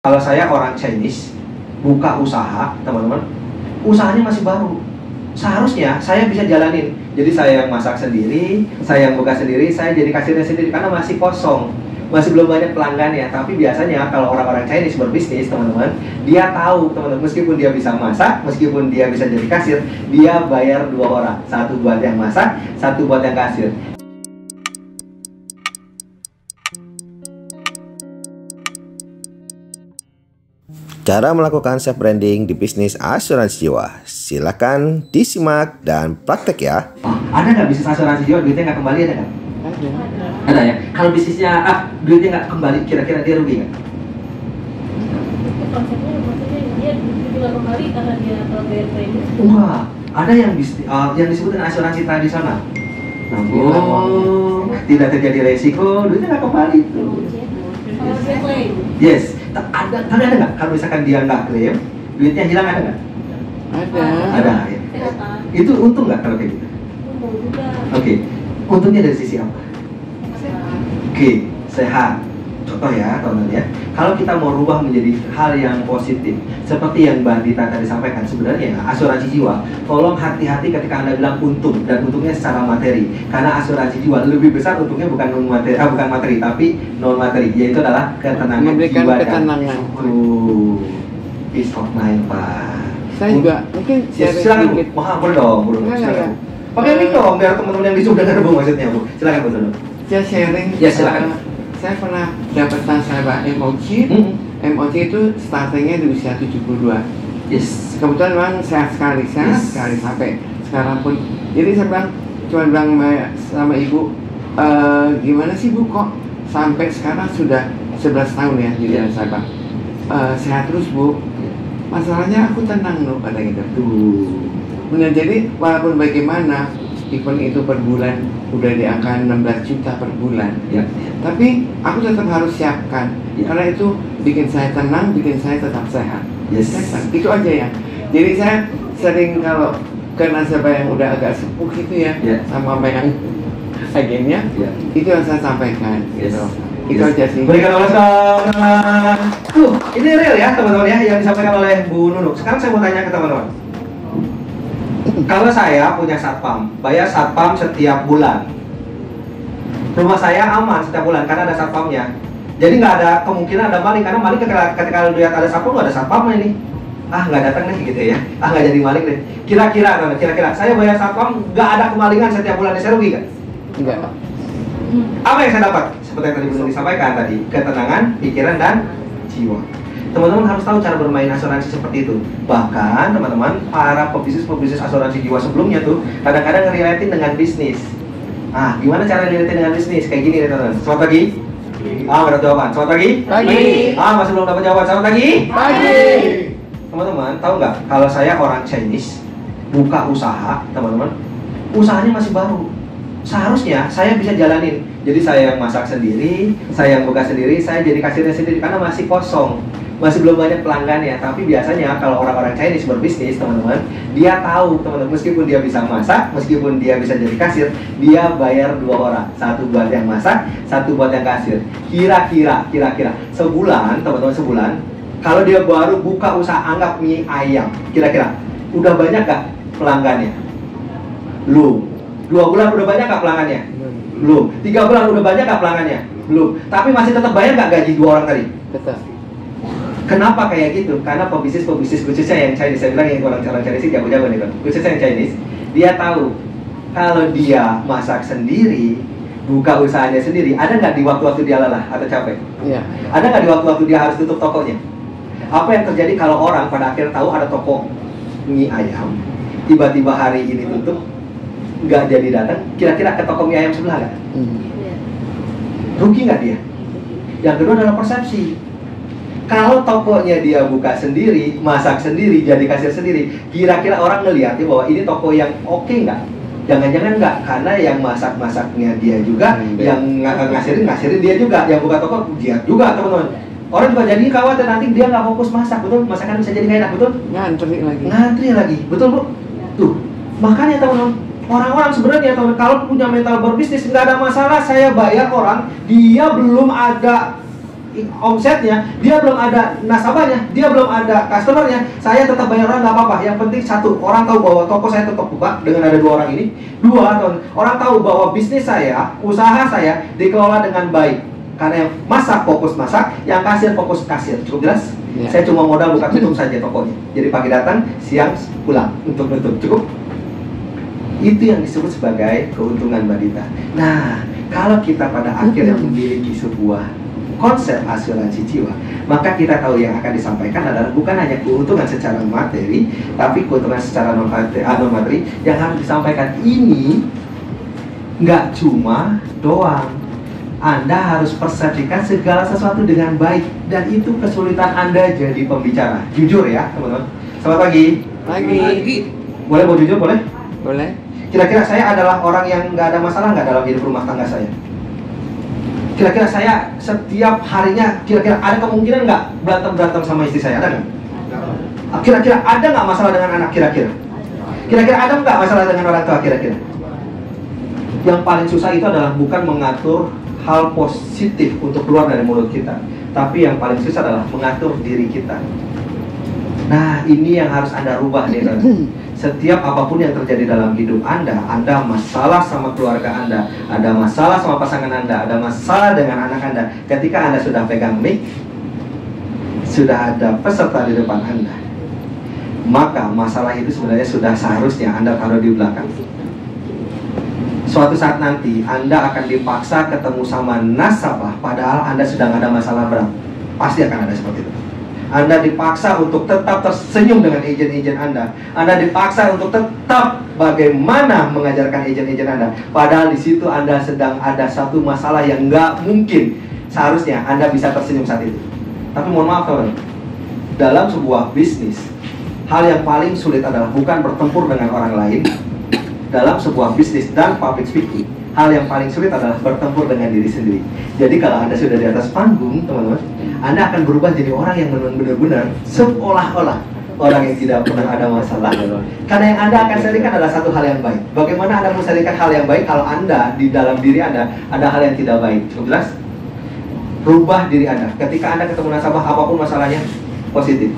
Kalau saya orang Chinese, buka usaha, teman-teman, usahanya masih baru. Seharusnya saya bisa jalanin. Jadi saya yang masak sendiri, saya yang buka sendiri, saya jadi kasirnya sendiri karena masih kosong. Masih belum banyak pelanggannya. Tapi biasanya kalau orang-orang Chinese berbisnis, teman-teman, dia tahu, teman-teman, meskipun dia bisa masak, meskipun dia bisa jadi kasir, dia bayar 2 orang. Satu buat yang masak, satu buat yang kasir. Cara melakukan self branding di bisnis asuransi jiwa. Silakan disimak dan praktek ya. Ada nggak bisnis asuransi jiwa duitnya nggak kembali, ada nggak? Ada ya. Kalau bisnisnya duitnya nggak kembali, kira-kira dia rugi nggak? Konsepnya maksudnya dia juga kembali karena dia bayar premi. Wah, ada yang yang disebut dengan asuransi tradisional. Tidak terjadi resiko, duitnya nggak kembali tuh. Kalau dia klaim. Yes. Tapi ada nggak? Kalau misalkan dia nggak klaim, duitnya hilang, ada nggak? Ada ya. Itu untung nggak kalau kayak gitu? Untung juga. Oke. Untungnya dari sisi apa? Oke, sehat. Contoh ya, teman-teman ya. Kalau kita mau rubah menjadi hal yang positif, seperti yang Mbak Dita tadi sampaikan, sebenarnya asuransi jiwa, tolong hati-hati ketika Anda bilang untung, dan untungnya secara materi. Karena asuransi jiwa lebih besar untungnya bukan bukan materi, tapi non materi, yaitu adalah ketenangan memberikan jiwa ketenangan. Peace of mind, Pak. Saya juga mungkin Silakan Bu. Wah, boleh dong, boleh. Silakan. Pakai mic dong, biar teman-teman yang di Zoom dengar Bu maksudnya Bu. Silakan Bu. Saya sharing. Ya, silakan. Saya pernah dapat nasabah MOC. MOC itu startingnya di usia 72. Yes. Kebetulan memang sehat sekali sampai sekarang pun. Jadi saya cuma bilang sama ibu, gimana sih Bu kok sampai sekarang sudah 11 tahun ya jadi nasabah. Sehat terus Bu. Masalahnya aku tenang loh pada gitu. Benar, jadi walaupun bagaimana, even itu per bulan udah di angka 16 juta per bulan, tapi aku tetap harus siapkan karena itu bikin saya tenang, bikin saya tetap sehat. Itu aja ya. Jadi saya sering kalau ke nasabah yang udah agak sepuh gitu ya, sama yang agennya, itu yang saya sampaikan gitu. Itu aja sih. Berikan oleh tuh, ini real ya teman-teman ya yang disampaikan oleh Bu Nunuk. Sekarang saya mau tanya ke teman-teman. Kalau saya punya satpam, bayar satpam setiap bulan. Rumah saya aman setiap bulan karena ada satpamnya. Jadi nggak ada kemungkinan ada maling, karena maling ketika lihat ada satpam, ada satpamnya ini. Nggak datang nih gitu ya. Nggak jadi maling deh. Kira-kira saya bayar satpam nggak ada kemalingan setiap bulan, saya rugi nggak? Enggak. Apa yang saya dapat? Seperti yang tadi Bu disampaikan tadi, ketenangan, pikiran dan jiwa. Teman-teman harus tahu cara bermain asuransi seperti itu. Bahkan teman-teman, para pebisnis asuransi jiwa sebelumnya tuh kadang-kadang ngeriletin dengan bisnis. Gimana cara ngeriletin dengan bisnis? Kayak gini teman-teman. Selamat pagi. Dapat jawaban. Selamat pagi. Pagi. Masih belum dapat jawaban. Selamat pagi. Pagi. Teman-teman, tahu nggak? Kalau saya orang Chinese, buka usaha, teman-teman, usahanya masih baru. Seharusnya saya bisa jalanin. Jadi saya yang masak sendiri, saya yang buka sendiri, saya jadi kasirnya sendiri karena masih kosong. Masih belum banyak pelanggannya. Tapi biasanya kalau orang-orang Chinese berbisnis, teman-teman, dia tahu, teman-teman, meskipun dia bisa masak, meskipun dia bisa jadi kasir, dia bayar 2 orang. Satu buat yang masak, satu buat yang kasir. Kira-kira sebulan, teman-teman, sebulan, kalau dia baru buka usaha, anggap mie ayam, kira-kira udah banyak gak pelanggannya? Belum. 2 bulan udah banyak gak pelanggannya? Belum. 3 bulan udah banyak gak pelanggannya? Belum. Tapi masih tetap bayar gak gaji 2 orang tadi? Betul. Kenapa kayak gitu? Karena pebisnis khususnya yang Chinese, saya bilang yang orang Chinese jago-jago nih kan, khususnya yang Chinese, dia tahu kalau dia masak sendiri, buka usahanya sendiri, ada nggak di waktu-waktu dia lelah atau capek? Iya. Ada nggak di waktu-waktu dia harus tutup tokonya? Apa yang terjadi kalau orang pada akhir tahu ada toko mie ayam, tiba-tiba hari ini tutup, nggak jadi datang, kira-kira ke toko mie ayam sebelah nggak? Rugi nggak dia? Yang kedua adalah persepsi. Kalau tokonya dia buka sendiri, masak sendiri, jadi kasir sendiri, kira-kira orang ngeliatnya bahwa ini toko yang oke nggak? Jangan-jangan nggak, karena yang masak-masaknya dia juga, yang ngasirin dia juga, yang buka toko dia juga, teman-teman. Orang juga jadi khawatir nanti dia nggak fokus masak, betul? Masakan bisa jadi nggak enak, betul? Ngantri lagi, betul Bu? Tuh, makanya teman-teman, orang-orang sebenarnya kalau punya mental berbisnis nggak ada masalah. Saya bayar orang, dia belum ada omsetnya, dia belum ada nasabahnya, dia belum ada customernya, saya tetap bayar orang nggak apa-apa. Yang penting satu, orang tahu bahwa toko saya tetap buka dengan ada 2 orang ini. 2, orang tahu bahwa bisnis saya, usaha saya dikelola dengan baik. Karena yang masak fokus masak, yang kasir fokus kasir. Cukup jelas? Ya. Saya cuma modal buka tutup saja tokonya. Jadi pagi datang, siang pulang untuk nutup. Cukup? Itu yang disebut sebagai keuntungan Mbak Dita. Nah, kalau kita pada akhirnya memiliki sebuah konsep asuransi jiwa, maka kita tahu yang akan disampaikan adalah bukan hanya keuntungan secara materi, tapi keuntungan secara non materi yang harus disampaikan ini nggak cuma doang. Anda harus persepsikan segala sesuatu dengan baik, dan itu kesulitan Anda jadi pembicara. Jujur ya, teman-teman. Selamat pagi. Pagi. Boleh mau jujur, boleh? Boleh. Kira-kira saya adalah orang yang nggak ada masalah nggak dalam hidup rumah tangga saya? Kira-kira saya setiap harinya, kira-kira ada kemungkinan nggak berantem sama istri saya? Ada nggak? Kira-kira ada nggak masalah dengan anak? Kira-kira ada nggak masalah dengan orang tua? Kira-kira yang paling susah itu adalah bukan mengatur hal positif untuk keluar dari mulut kita, tapi yang paling susah adalah mengatur diri kita. Nah, ini yang harus Anda rubah nih, setiap apapun yang terjadi dalam hidup Anda masalah sama keluarga Anda, ada masalah sama pasangan Anda, ada masalah dengan anak Anda. Ketika Anda sudah pegang mic, sudah ada peserta di depan Anda, maka masalah itu sebenarnya sudah seharusnya Anda taruh di belakang. Suatu saat nanti Anda akan dipaksa ketemu sama nasabah, padahal Anda sedang ada masalah berat. Pasti akan ada seperti itu. Anda dipaksa untuk tetap tersenyum dengan agen-agen Anda. Anda dipaksa untuk tetap bagaimana mengajarkan agen-agen Anda. Padahal di situ Anda sedang ada satu masalah yang nggak mungkin seharusnya Anda bisa tersenyum saat itu. Tapi mohon maaf teman, dalam sebuah bisnis, hal yang paling sulit adalah bukan bertempur dengan orang lain. Dalam sebuah bisnis dan public speaking, hal yang paling sulit adalah bertempur dengan diri sendiri. Jadi kalau Anda sudah di atas panggung, teman-teman, Anda akan berubah jadi orang yang benar-benar seolah-olah orang yang tidak pernah ada masalah. Karena yang Anda akan sharingkan adalah satu hal yang baik. Bagaimana Anda mau sharingkan hal yang baik kalau Anda di dalam diri Anda ada hal yang tidak baik? Cukup jelas? Rubah diri Anda. Ketika Anda ketemu nasabah, apapun masalahnya, positif.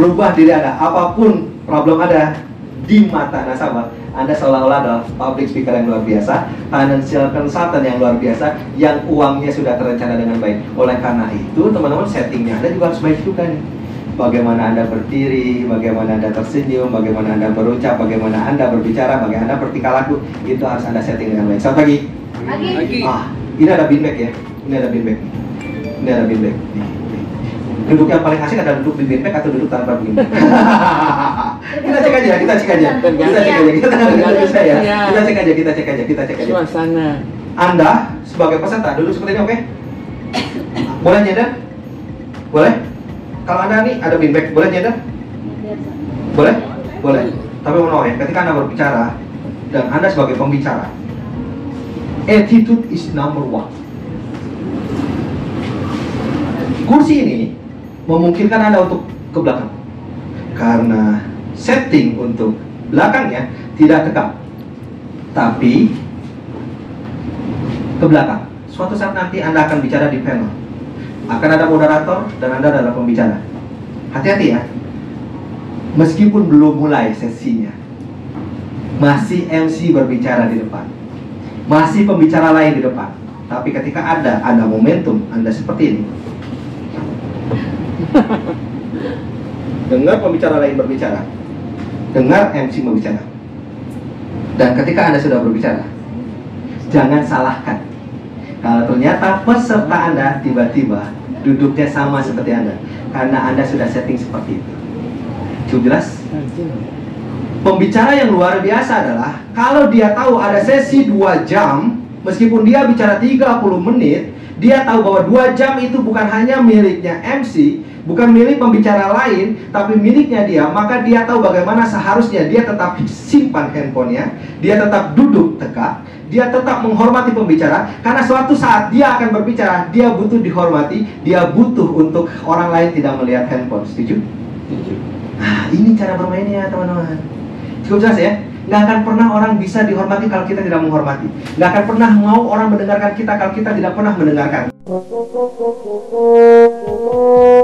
Rubah diri Anda. Apapun problem ada di mata nasabah, Anda seolah-olah adalah public speaker yang luar biasa, financial consultant yang luar biasa, yang uangnya sudah terencana dengan baik. Oleh karena itu, teman-teman, settingnya Anda juga harus baik juga nih. Bagaimana Anda berdiri, bagaimana Anda tersenyum, bagaimana Anda berucap, bagaimana Anda berbicara, bagaimana Anda bertingkah laku, itu harus Anda setting dengan baik. Selamat pagi. Pagi. Ini ada beanbag ya. Ini ada beanbag. Ini ada beanbag. Duduk yang paling asik adalah duduk di beanbag atau duduk tanpa beanbag. Kita cek aja. Kita cek aja. Suasana. Anda sebagai peserta duduk seperti ini, oke? Boleh nyender? Boleh? Kalau Anda nih ada beanbag, boleh nyender? Boleh? Boleh. Tapi mau ya, ketika Anda berbicara dan Anda sebagai pembicara, attitude is number 1. Kursi ini memungkinkan Anda untuk ke belakang karena setting untuk belakangnya tidak tegak, tapi ke belakang. Suatu saat nanti Anda akan bicara di panel, akan ada moderator dan Anda adalah pembicara. Hati-hati ya, meskipun belum mulai sesinya, masih MC berbicara di depan, masih pembicara lain di depan. Tapi ketika ada momentum Anda seperti ini, dengar pembicara lain berbicara, dengar MC berbicara, dan ketika Anda sudah berbicara, jangan salahkan kalau ternyata peserta Anda tiba-tiba duduknya sama seperti Anda, karena Anda sudah setting seperti itu. Cukup jelas? Pembicara yang luar biasa adalah kalau dia tahu ada sesi 2 jam, meskipun dia bicara 30 menit, dia tahu bahwa 2 jam itu bukan hanya miliknya MC, bukan milik pembicara lain, tapi miliknya dia. Maka dia tahu bagaimana seharusnya dia tetap simpan handphonenya, dia tetap duduk tegak, dia tetap menghormati pembicara. Karena suatu saat dia akan berbicara, dia butuh dihormati, dia butuh untuk orang lain tidak melihat handphone. Setuju? Setuju. Nah, ini cara bermainnya teman-teman. Cukup jelas ya? Nggak akan pernah orang bisa dihormati kalau kita tidak menghormati. Nggak akan pernah mau orang mendengarkan kita kalau kita tidak pernah mendengarkan. Thank you.